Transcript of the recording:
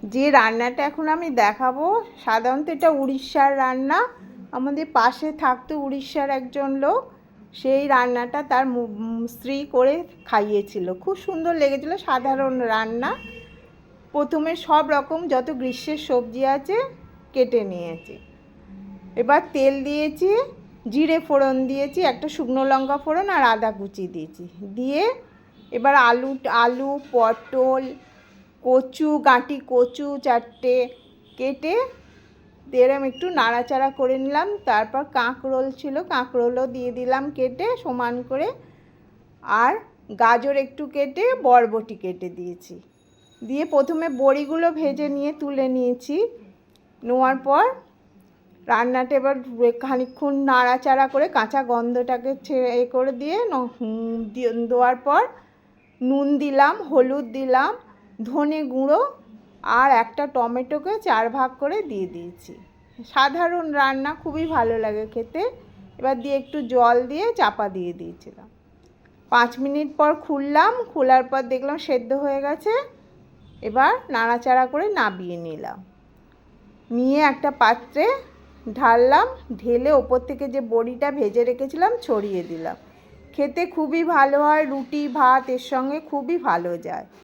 যে রান্নাটা এখন আমি দেখাবো, সাধারণত এটা উড়িষ্যার রান্না। আমাদের পাশে থাকতো উড়িষ্যার একজন লোক, সেই রান্নাটা তার স্ত্রী করে খাইয়েছিল, খুব সুন্দর লেগেছিল। সাধারণ রান্না। প্রথমে সব রকম যত গ্রীষ্মের সবজি আছে কেটে নিয়েছি। এবার তেল দিয়েছি, জিরে ফোড়ন দিয়েছি, একটা শুকনো লঙ্কা ফোড়ন আর আদা কুচি দিয়েছি। দিয়ে এবার আলু পটল কচু গাঁটি কচু 4টে কেটে এরম একটু নাড়াচাড়া করে নিলাম। তারপর কাঁকরোল ছিল, কাঁকরোলও দিয়ে দিলাম কেটে সমান করে। আর গাজর একটু কেটে বরবটি কেটে দিয়েছি। দিয়ে প্রথমে বড়িগুলো ভেজে নিয়ে তুলে নিয়েছি। নেওয়ার পর রান্নাটা এবার খানিকক্ষণ নাড়াচাড়া করে কাঁচা গন্ধটাকে ছেড়ে করে দিয়ে দেওয়ার পর নুন দিলাম, হলুদ দিলাম, ধনে গুঁড়ো আর একটা টমেটোকে 4 ভাগ করে দিয়ে দিয়েছি। সাধারণ রান্না, খুবই ভালো লাগে খেতে। এবার দিয়ে একটু জল দিয়ে চাপা দিয়ে দিয়েছিলাম। 5 মিনিট পর খুললাম, খোলার পর দেখলাম সেদ্ধ হয়ে গেছে। এবার নাড়াচাড়া করে নামিয়ে নিলাম। নিয়ে একটা পাত্রে ঢাললাম, ঢেলে ওপর থেকে যে বড়িটা ভেজে রেখেছিলাম ছড়িয়ে দিলাম। খেতে খুবই ভালো হয়, রুটি ভাত এর সঙ্গে খুবই ভালো যায়।